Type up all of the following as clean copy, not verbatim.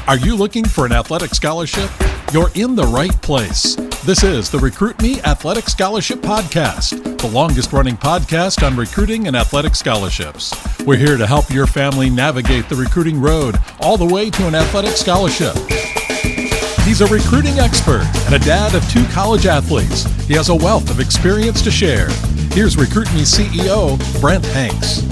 Are you looking for an athletic scholarship? You're in the right place. This is the Recruit Me Athletic Scholarship Podcast, the longest-running podcast on recruiting and athletic scholarships. We're here to help your family navigate the recruiting road all the way to an athletic scholarship. He's a recruiting expert and a dad of 2 college athletes. He has a wealth of experience to share. Here's Recruit Me CEO, Brent Hanks.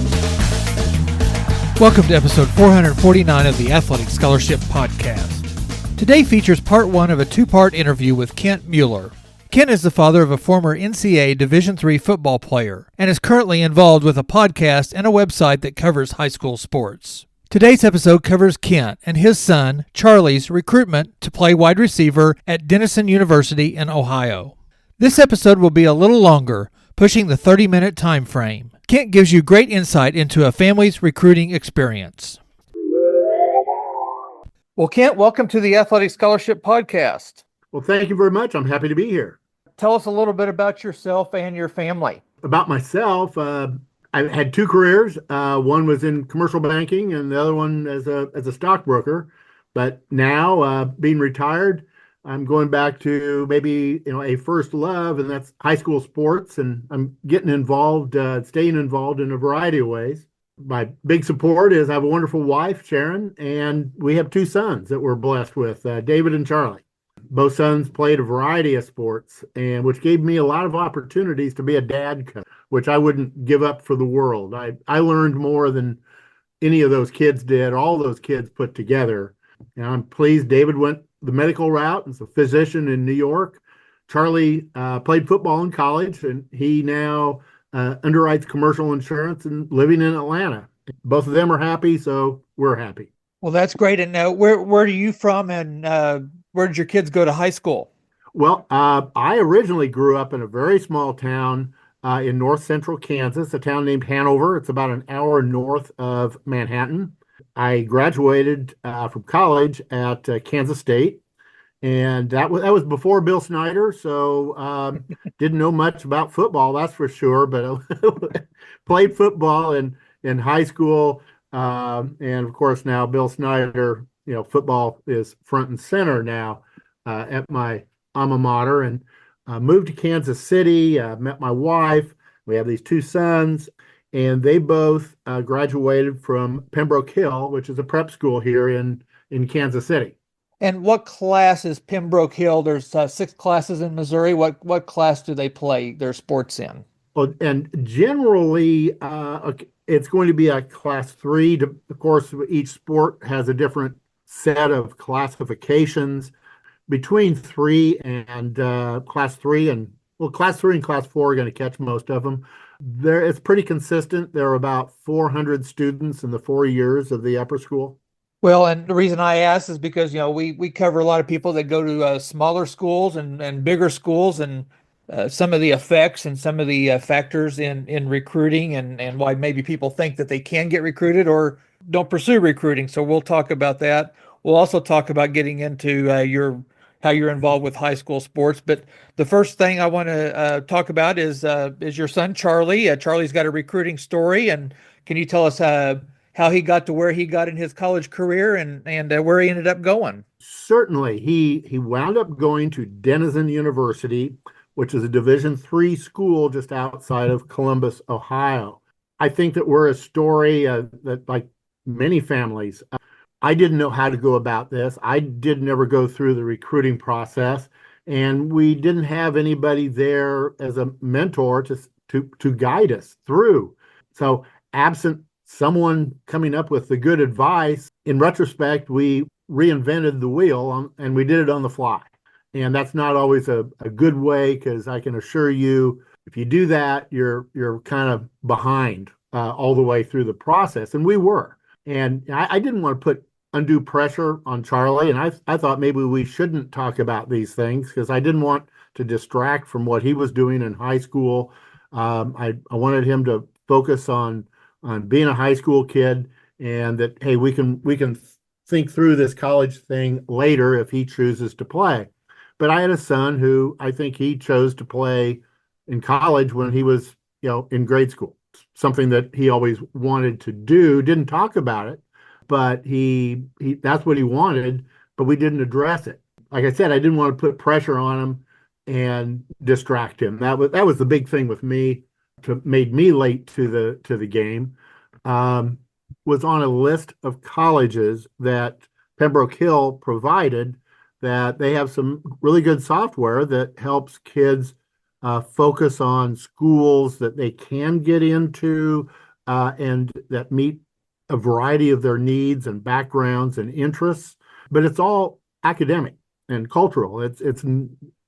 Welcome to episode 449 of the Athletic Scholarship Podcast. Today features part 1 of a 2-part interview with Kent Mueller. Kent is the father of a former NCAA Division III football player and is currently involved with a podcast and a website that covers high school sports. Today's episode covers Kent and his son, Charlie's, recruitment to play wide receiver at Denison University in Ohio. This episode will be a little longer, pushing the 30-minute time frame. Kent gives you great insight into a family's recruiting experience. Well, Kent, welcome to the Athletic Scholarship Podcast. Well, thank you very much. I'm happy to be here. Tell us a little bit about yourself and your family. About myself, I had 2 careers. One was in commercial banking and the other one as a stockbroker. But now, being retired, I'm going back to maybe a first love, and that's high school sports. And I'm getting involved, staying involved in a variety of ways. My big support is I have a wonderful wife, Sharon, and we have 2 sons that we're blessed with, David and Charlie. Both sons played a variety of sports, and which gave me a lot of opportunities to be a dad coach, which I wouldn't give up for the world. I learned more than any of those kids did, all those kids put together. And I'm pleased David went the medical route as a physician in New York. Charlie played football in college, and he now underwrites commercial insurance and living in Atlanta. Both of them are happy, so we're happy. Well, that's great. And where are you from, and where did your kids go to high school? Well, I originally grew up in a very small town in north central Kansas, a town named Hanover. It's about an hour north of Manhattan. I graduated from college at Kansas State, and that was before Bill Snyder, so didn't know much about football, that's for sure, but I played football in high school, and of course now Bill Snyder, football is front and center now at my alma mater, and moved to Kansas City, met my wife. We have these 2 sons. And they both graduated from Pembroke Hill, which is a prep school here in Kansas City. And what class is Pembroke Hill? There's 6 classes in Missouri. What class do they play their sports in? Well, and generally, it's going to be a class 3. Of course, each sport has a different set of classifications. Between 3 and class 3 and class 3 and class 4 are going to catch most of them. It's pretty consistent. There are about 400 students in the 4 years of the upper school. Well, and the reason I ask is because, we cover a lot of people that go to smaller schools and bigger schools, and some of the effects and some of the factors in recruiting and why maybe people think that they can get recruited or don't pursue recruiting. So we'll talk about that. We'll also talk about getting into how you're involved with high school sports. But the first thing I want to talk about is your son, Charlie. Charlie's got a recruiting story. And can you tell us how he got to where he got in his college career and where he ended up going? Certainly. He wound up going to Denison University, which is a Division III school just outside of Columbus, Ohio. I think that we're a story that, like many families, I didn't know how to go about this. I did never go through the recruiting process, and we didn't have anybody there as a mentor to guide us through. So absent someone coming up with the good advice, in retrospect, we reinvented the wheel and we did it on the fly. And that's not always a good way, because I can assure you, if you do that, you're kind of behind all the way through the process. And we were. And I didn't want to put undue pressure on Charlie. And I thought maybe we shouldn't talk about these things because I didn't want to distract from what he was doing in high school. I wanted him to focus on being a high school kid, and that, hey, we can think through this college thing later if he chooses to play. But I had a son who I think he chose to play in college when he was, in grade school, something that he always wanted to do, didn't talk about it. but he that's what he wanted, but we didn't address it. Like I said, I didn't want to put pressure on him and distract him. That was the big thing with me to made me late to the game. Um, was on a list of colleges that Pembroke Hill provided, that they have some really good software that helps kids focus on schools that they can get into and that meet a variety of their needs and backgrounds and interests. But it's all academic and cultural. It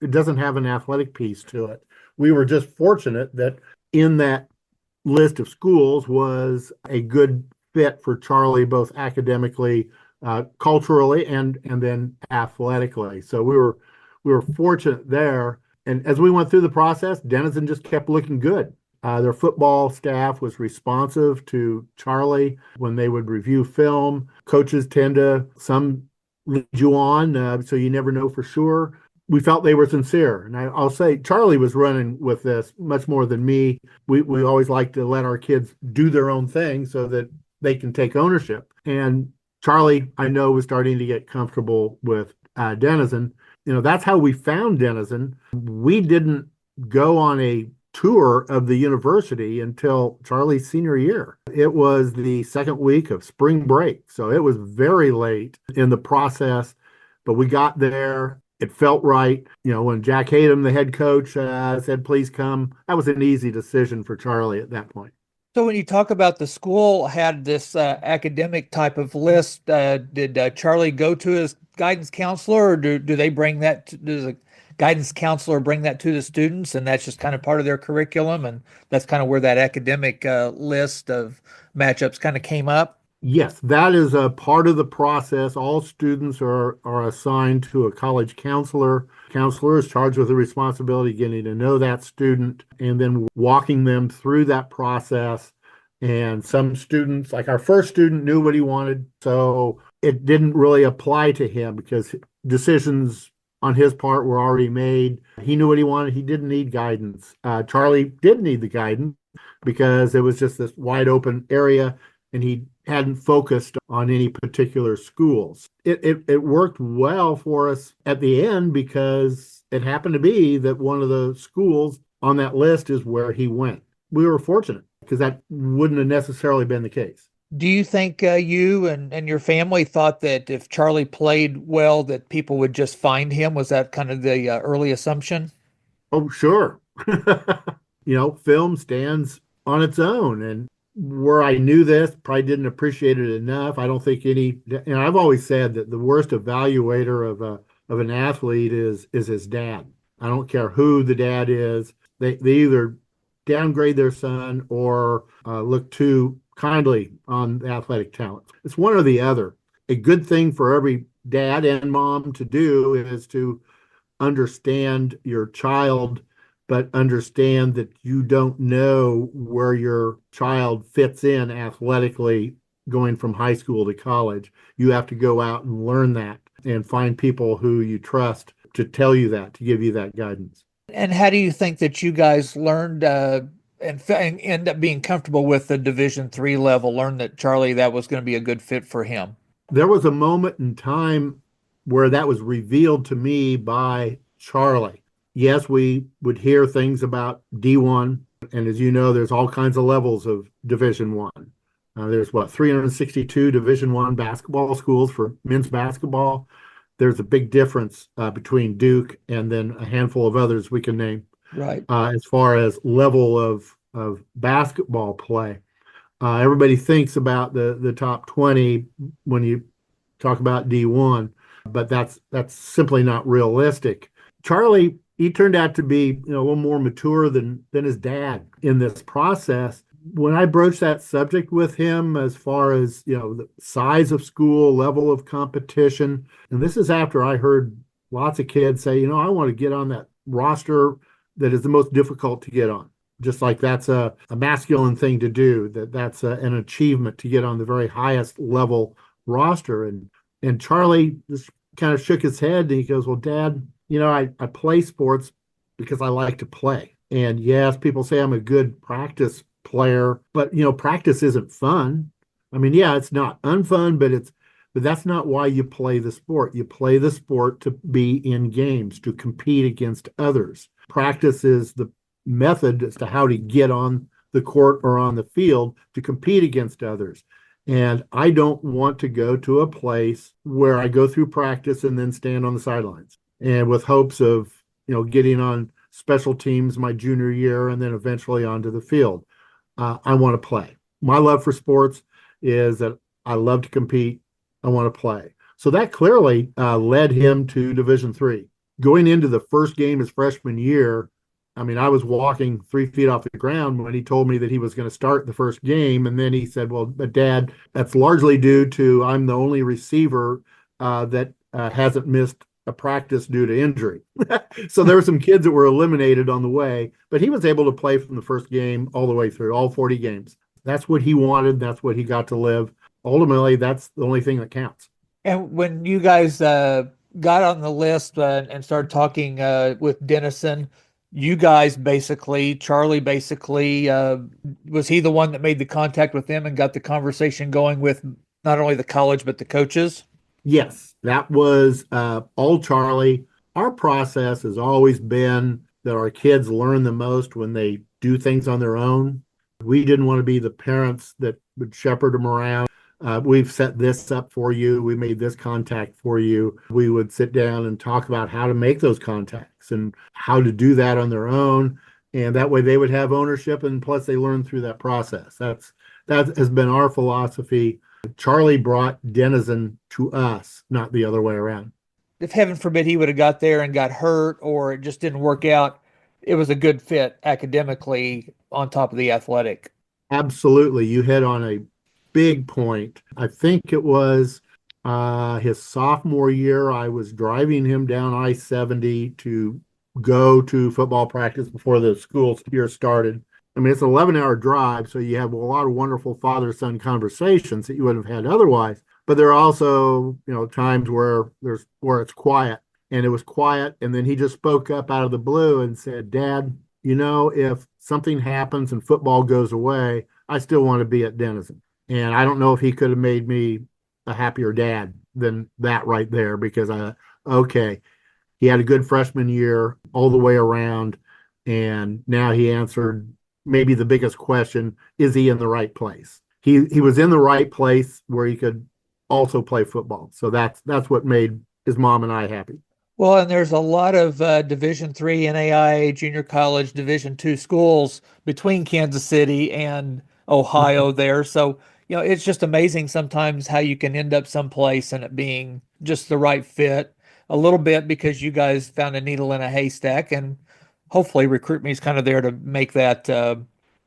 doesn't have an athletic piece to it. We were just fortunate that in that list of schools was a good fit for Charlie, both academically, culturally, and then athletically. So we were fortunate there. And as we went through the process, Denison just kept looking good. Their football staff was responsive to Charlie when they would review film. Coaches tend to some lead you on, so you never know for sure. We felt they were sincere. And I'll say Charlie was running with this much more than me. We always like to let our kids do their own thing so that they can take ownership. And Charlie, I know, was starting to get comfortable with Denison. That's how we found Denison. We didn't go on a tour of the university until Charlie's senior year. It was the second week of spring break. So it was very late in the process, but we got there. It felt right. When Jack Hayden, the head coach, said, please come, that was an easy decision for Charlie at that point. So when you talk about the school had this academic type of list, did Charlie go to his guidance counselor, or do they bring that does the guidance counselor bring that to the students, and that's just kind of part of their curriculum, and that's kind of where that academic list of matchups kind of came up? Yes, that is a part of the process. All students are assigned to a college counselor. Counselor is charged with the responsibility of getting to know that student and then walking them through that process. And some students, like our first student, knew what he wanted, so it didn't really apply to him because decisions on his part were already made. He knew what he wanted. He didn't need guidance. Charlie did need the guidance because it was just this wide open area, and he hadn't focused on any particular schools. It worked well for us at the end because it happened to be that one of the schools on that list is where he went. We were fortunate because that wouldn't have necessarily been the case. Do you think you and your family thought that if Charlie played well, that people would just find him? Was that kind of the early assumption? Oh, sure. Film stands on its own, and where I knew this, probably didn't appreciate it enough. I don't think I've always said that the worst evaluator of an athlete is his dad. I don't care who the dad is. They either downgrade their son or look too kindly on the athletic talent. It's one or the other. A good thing for every dad and mom to do is to understand your child, but understand that you don't know where your child fits in athletically going from high school to college. You have to go out and learn that and find people who you trust to tell you that, to give you that guidance. And how do you think that you guys learned and end up being comfortable with the Division III level, learned that Charlie, that was going to be a good fit for him? There was a moment in time where that was revealed to me by Charlie. Yes, we would hear things about D1, and as you know, there's all kinds of levels of Division I. There's 362 Division I basketball schools for men's basketball. There's a big difference between Duke and then a handful of others we can name. Right. As far as level of basketball play. Everybody thinks about the top 20 when you talk about D1, but that's simply not realistic. Charlie, he turned out to be a little more mature than his dad in this process. When I broached that subject with him as far as the size of school, level of competition, and this is after I heard lots of kids say, I want to get on that roster that is the most difficult to get on. Just like that's a masculine thing to do, that's an achievement to get on the very highest level roster. And Charlie just kind of shook his head and he goes, well, Dad, I play sports because I like to play. And yes, people say I'm a good practice player, but practice isn't fun. I mean, yeah, it's not unfun, but that's not why you play the sport. You play the sport to be in games, to compete against others. Practice is the method as to how to get on the court or on the field to compete against others. And I don't want to go to a place where I go through practice and then stand on the sidelines and with hopes of, getting on special teams my junior year and then eventually onto the field. I want to play. My love for sports is that I love to compete. I want to play. So that clearly led him to Division III. Going into the first game his freshman year, I mean, I was walking 3 feet off the ground when he told me that he was going to start the first game. And then he said, well, but Dad, that's largely due to I'm the only receiver that hasn't missed a practice due to injury. So there were some kids that were eliminated on the way, but he was able to play from the first game all the way through, all 40 games. That's what he wanted. That's what he got to live. Ultimately, that's the only thing that counts. And when you guys got on the list and started talking with Denison, you guys basically, Charlie basically, was he the one that made the contact with them and got the conversation going with not only the college, but the coaches? Yes, that was all Charlie. Our process has always been that our kids learn the most when they do things on their own. We didn't want to be the parents that would shepherd them around. We've set this up for you. We made this contact for you. We would sit down and talk about how to make those contacts and how to do that on their own. And that way they would have ownership, and plus they learn through that process. That has been our philosophy. Charlie brought Denison to us, not the other way around. If heaven forbid he would have got there and got hurt or it just didn't work out, it was a good fit academically on top of the athletic. Absolutely. You hit on a big point. I think it was his sophomore year. I was driving him down I-70 to go to football practice before the school year started. I mean, it's an 11-hour drive, so you have a lot of wonderful father-son conversations that you wouldn't have had otherwise. But there are also, times where it's quiet, and it was quiet. And then he just spoke up out of the blue and said, Dad, if something happens and football goes away, I still want to be at Denison. And I don't know if he could have made me a happier dad than that right there, because he had a good freshman year all the way around. And now he answered maybe the biggest question, is he in the right place? He was in the right place where he could also play football. So that's what made his mom and I happy. Well, and there's a lot of Division III NAIA junior college Division II schools between Kansas City and Ohio there. So, it's just amazing sometimes how you can end up someplace and it being just the right fit a little bit because you guys found a needle in a haystack, and hopefully RecruitMe is kind of there to make that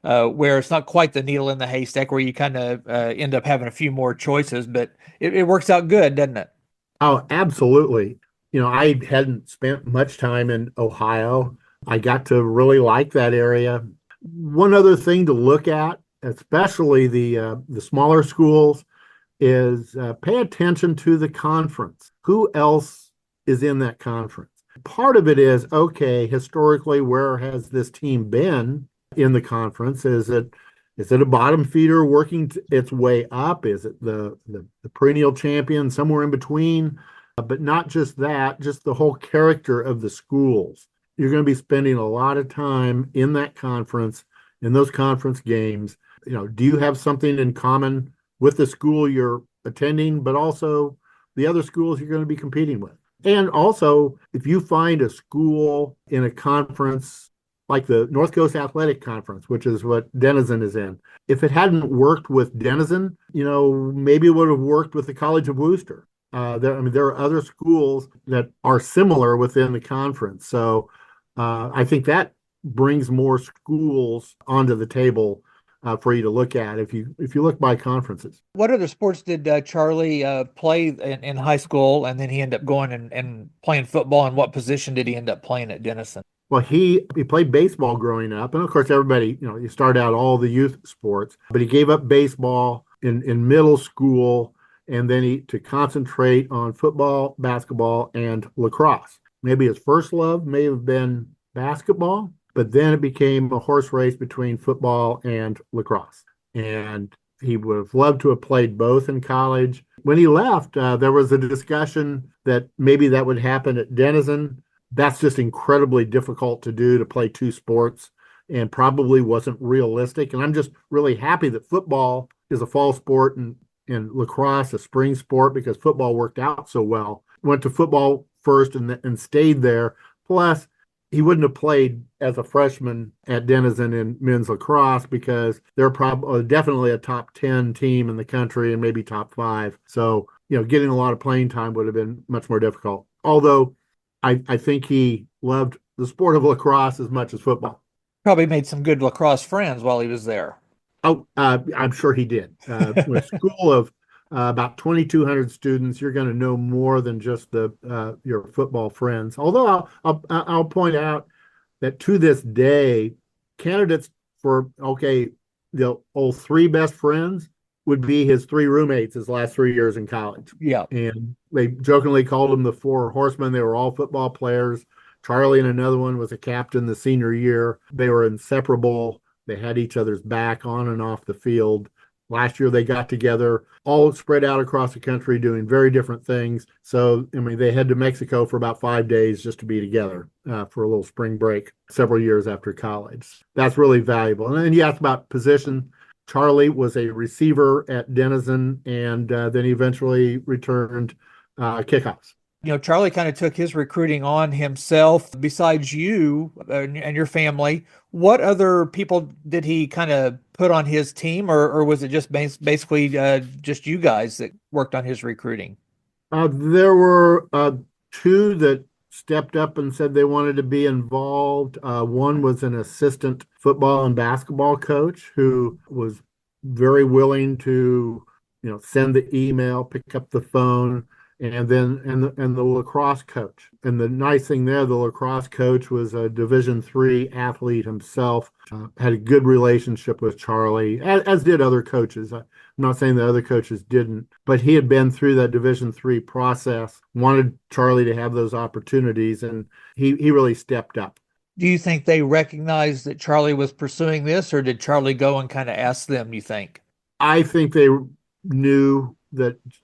where it's not quite the needle in the haystack where you kind of end up having a few more choices, but it works out good, doesn't it? Oh, absolutely. I hadn't spent much time in Ohio. I got to really like that area. One other thing to look at, especially the smaller schools, is pay attention to the conference. Who else is in that conference? Part of it is, historically, where has this team been in the conference? Is it a bottom feeder working its way up? Is it the perennial champion, somewhere in between? But not just that, just the whole character of the schools. You're going to be spending a lot of time in that conference, in those conference games. Do you have something in common with the school you're attending, but also the other schools you're going to be competing with? And also, if you find a school in a conference like the North Coast Athletic Conference, which is what Denison is in, if it hadn't worked with Denison, maybe it would have worked with the College of Wooster. There are other schools that are similar within the conference. So I think that brings more schools onto the table for you to look at if you look by conferences. What other sports did Charlie play in high school, and then he ended up going and playing football? And what position did he end up playing at Denison? Well, he played baseball growing up, and of course, everybody, you start out all the youth sports, but he gave up baseball in middle school, and then to concentrate on football, basketball, and lacrosse. Maybe his first love may have been basketball, but then it became a horse race between football and lacrosse. And He would have loved to have played both in college. When he left, there was a discussion that maybe that would happen at Denison. That's just incredibly difficult to do, to play two sports, and probably wasn't realistic. And I'm just really happy that football is a fall sport and lacrosse a spring sport, because football worked out so well. Went to football first and stayed there. Plus, he wouldn't have played as a freshman at Denison in men's lacrosse, because they're probably definitely a top 10 team in the country and maybe top 5. So, getting a lot of playing time would have been much more difficult. Although I think he loved the sport of lacrosse as much as football. Probably made some good lacrosse friends while he was there. Oh, I'm sure he did. With a school of about 2,200 students, you're going to know more than just your football friends. Although I'll point out that to this day, candidates for the old 3 best friends would be his 3 roommates his last 3 years in college. Yeah, and they jokingly called them the 4 horsemen. They were all football players. Charlie and another one was a captain the senior year. They were inseparable. They had each other's back on and off the field. Last year, they got together, all spread out across the country, doing very different things. So, they head to Mexico for about 5 days just to be together for a little spring break several years after college. That's really valuable. And then you asked about position. Charlie was a receiver at Denison, and then he eventually returned kickoffs. Charlie kind of took his recruiting on himself. Besides you and your family, what other people did he kind of put on his team, or was it just basically just you guys that worked on his recruiting? There were 2 that stepped up and said they wanted to be involved. One was an assistant football and basketball coach who was very willing to, send the email, pick up the phone. And the lacrosse coach. And the nice thing there, the lacrosse coach was a Division III athlete himself, had a good relationship with Charlie, as did other coaches. I'm not saying the other coaches didn't, but he had been through that Division III process, wanted Charlie to have those opportunities, and he really stepped up. Do you think they recognized that Charlie was pursuing this, or did Charlie go and kind of ask them, you think? I think they knew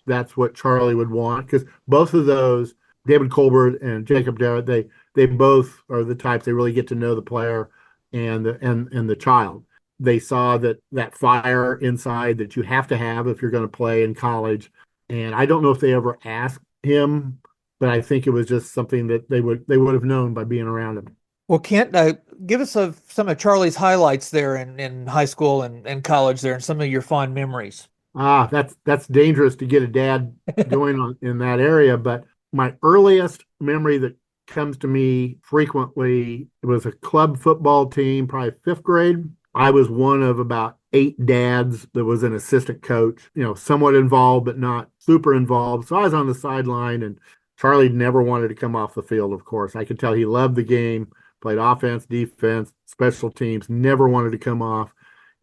that's what Charlie would want, because both of those, David Colbert and Jacob Darrett, they both are the types, they really get to know the player and the child. They saw that fire inside that you have to have if you're going to play in college. And I don't know if they ever asked him, but I think it was just something that they would have known by being around him. Well, Kent, give us some of Charlie's highlights there in high school and college there, and some of your fond memories. That's dangerous to get a dad going on in that area. But my earliest memory that comes to me frequently, it was a club football team, probably 5th grade. I was one of about 8 dads that was an assistant coach, somewhat involved, but not super involved. So I was on the sideline, and Charlie never wanted to come off the field, of course. I could tell he loved the game, played offense, defense, special teams, never wanted to come off.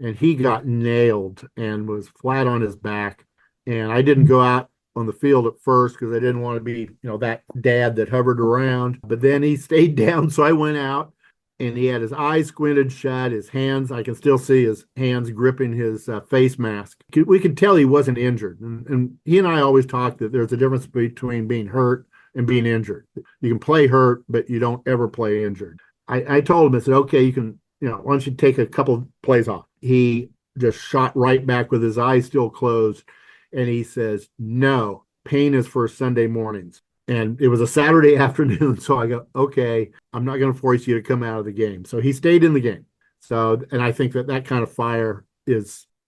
And he got nailed and was flat on his back. And I didn't go out on the field at first because I didn't want to be, that dad that hovered around. But then he stayed down, so I went out, and he had his eyes squinted shut, his hands, I can still see his hands gripping his face mask. We could tell he wasn't injured. And he and I always talked that there's a difference between being hurt and being injured. You can play hurt, but you don't ever play injured. I told him, I said, okay, you can, why don't you take a couple plays off? He just shot right back with his eyes still closed. And he says, no, pain is for Sunday mornings. And it was a Saturday afternoon. So I go, okay, I'm not going to force you to come out of the game. So he stayed in the game. So, and I think that kind of fire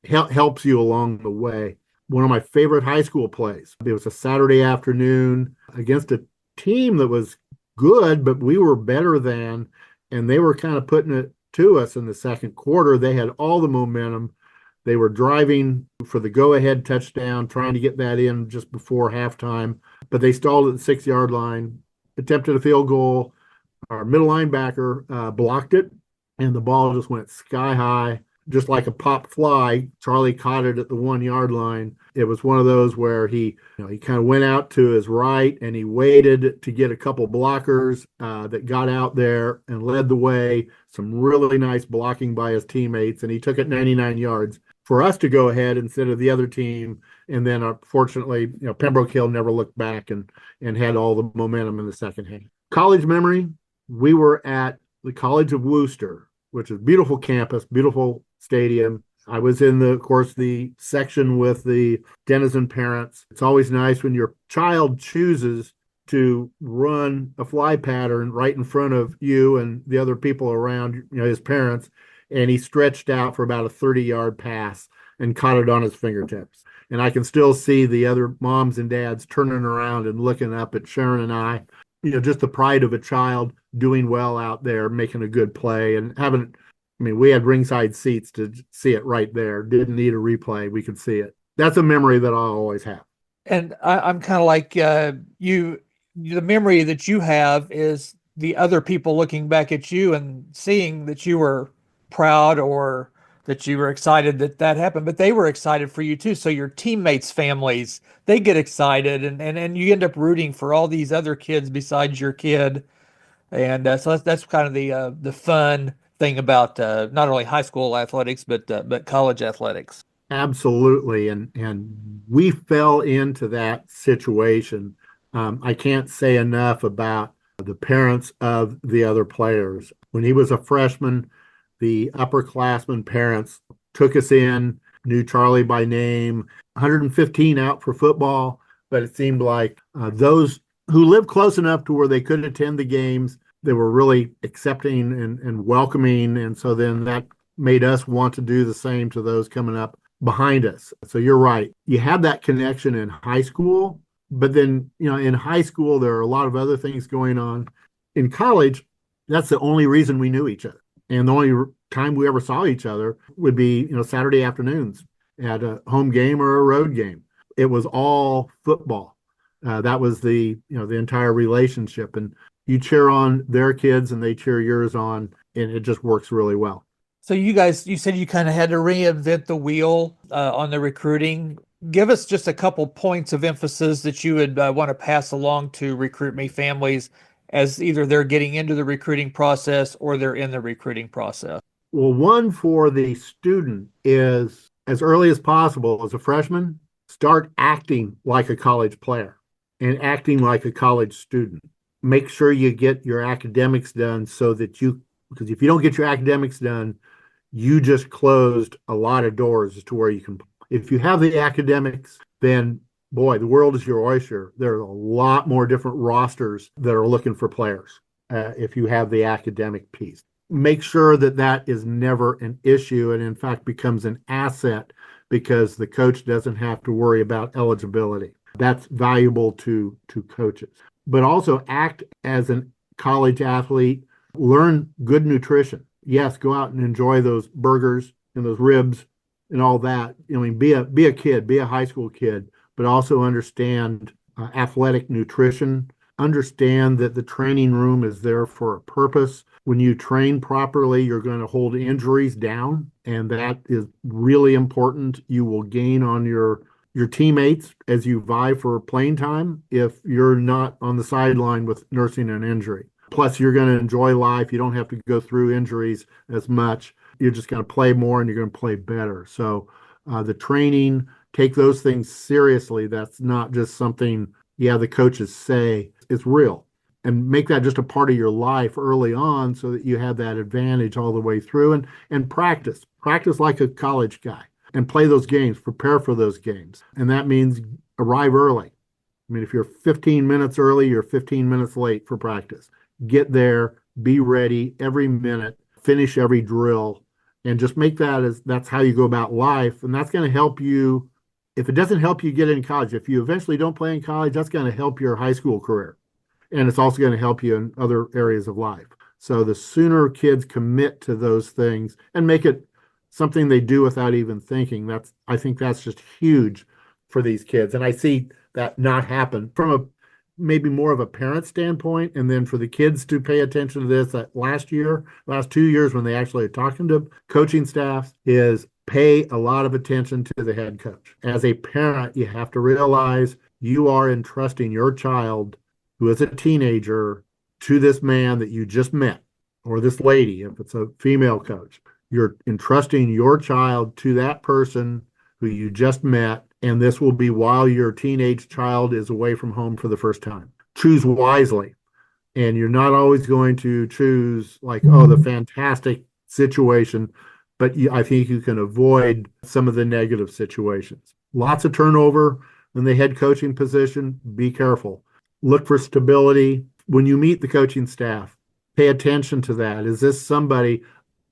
helps you along the way. One of my favorite high school plays, it was a Saturday afternoon against a team that was good, but we were better than, and they were kind of putting it to us in the second quarter. They had all the momentum. They were driving for the go-ahead touchdown, trying to get that in just before halftime, but they stalled at the 6-yard line, attempted a field goal. Our middle linebacker blocked it, and the ball just went sky high, just like a pop fly. Charlie caught it at the 1-yard line. It was one of those where he kind of went out to his right, and he waited to get a couple blockers that got out there and led the way. Some really nice blocking by his teammates, and he took it 99 yards. for us to go ahead instead of the other team. And then fortunately, Pembroke Hill never looked back and had all the momentum in the second half. College memory, we were at the College of Wooster, which is a beautiful campus, beautiful stadium. I was in of course, the section with the Denison parents. It's always nice when your child chooses to run a fly pattern right in front of you and the other people around, his parents, and he stretched out for about a 30-yard pass and caught it on his fingertips. And I can still see the other moms and dads turning around and looking up at Sharon and I, just the pride of a child doing well out there, making a good play and we had ringside seats to see it right there. Didn't need a replay. We could see it. That's a memory that I'll always have. And I'm kind of like you. The memory that you have is the other people looking back at you and seeing that you were proud or that you were excited that happened, but they were excited for you too. So your teammates' families, they get excited and you end up rooting for all these other kids besides your kid. And so that's kind of the fun thing about not only high school athletics, but college athletics. Absolutely. And we fell into that situation. I can't say enough about the parents of the other players. When he was a freshman, the upperclassmen parents took us in, knew Charlie by name, 115 out for football, but it seemed like those who lived close enough to where they could attend the games, they were really accepting and welcoming. And so then that made us want to do the same to those coming up behind us. So you're right. You have that connection in high school, but then, in high school, there are a lot of other things going on. In college, that's the only reason we knew each other. And the only time we ever saw each other would be, Saturday afternoons at a home game or a road game. It was all football. That was the entire relationship. And you cheer on their kids and they cheer yours on, and it just works really well. So you said you kind of had to reinvent the wheel on the recruiting. Give us just a couple points of emphasis that you would want to pass along to Recruit Me families as either they're getting into the recruiting process or they're in the recruiting process. Well, one for the student is, as early as possible as a freshman, start acting like a college player and acting like a college student. Make sure you get your academics done because if you don't get your academics done, you just closed a lot of doors as to where you can. If you have the academics, then boy, the world is your oyster. There are a lot more different rosters that are looking for players if you have the academic piece. Make sure that is never an issue and in fact becomes an asset because the coach doesn't have to worry about eligibility. That's valuable to coaches. But also act as a college athlete, learn good nutrition. Yes, go out and enjoy those burgers and those ribs and all that. Be a kid, be a high school kid, but also understand athletic nutrition. Understand that the training room is there for a purpose. When you train properly, you're going to hold injuries down, and that is really important. You will gain on your teammates as you vie for playing time if you're not on the sideline with nursing an injury. Plus, you're going to enjoy life. You don't have to go through injuries as much. You're just going to play more and you're going to play better. So the training, take those things seriously. That's not just something, the coaches say. It's real. And make that just a part of your life early on so that you have that advantage all the way through. And practice. Practice like a college guy. And play those games. Prepare for those games. And that means arrive early. If you're 15 minutes early, you're 15 minutes late for practice. Get there, be ready every minute, finish every drill, and just make that's how you go about life. And that's going to help you. If it doesn't help you get in college, if you eventually don't play in college, that's going to help your high school career. And it's also going to help you in other areas of life. So the sooner kids commit to those things and make it something they do without even thinking, I think that's just huge for these kids. And I see that not happen from maybe more of a parent standpoint, and then for the kids to pay attention to this last 2 years when they actually are talking to coaching staffs is pay a lot of attention to the head coach. As a parent, you have to realize you are entrusting your child who is a teenager to this man that you just met, or this lady, if it's a female coach. You're entrusting your child to that person who you just met, and this will be while your teenage child is away from home for the first time. Choose wisely. And you're not always going to choose like, oh, the fantastic situation, but I think you can avoid some of the negative situations. Lots of turnover in the head coaching position. Be careful. Look for stability. When you meet the coaching staff, pay attention to that. Is this somebody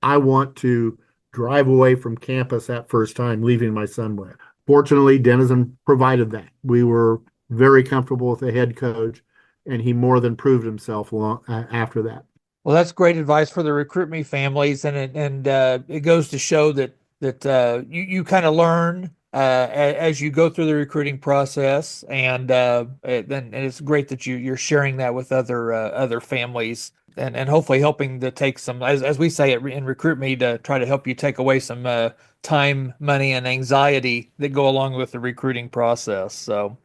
I want to drive away from campus that first time, leaving my son with? Fortunately, Denison provided that. We were very comfortable with the head coach, and he more than proved himself after that. Well, that's great advice for the Recruit Me families, and it goes to show that you kind of learn as you go through the recruiting process, and it's great that you're sharing that with other families, and hopefully helping to take some, as we say in Recruit Me, to try to help you take away some time, money, and anxiety that go along with the recruiting process. So.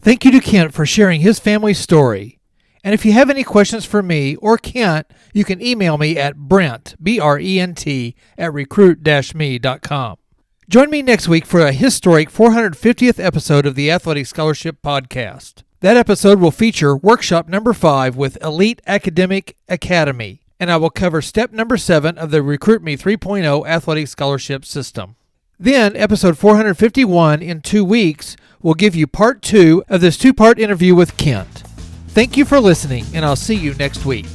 Thank you to Kent for sharing his family story. And if you have any questions for me or Kent, you can email me at Brent, BRENT, at recruit-me.com. Join me next week for a historic 450th episode of the Athletic Scholarship Podcast. That episode will feature workshop number 5 with Elite Academic Academy, and I will cover step number 7 of the Recruit Me 3.0 Athletic Scholarship System. Then, episode 451 in 2 weeks will give you part 2 of this 2-part interview with Kent. Thank you for listening, and I'll see you next week.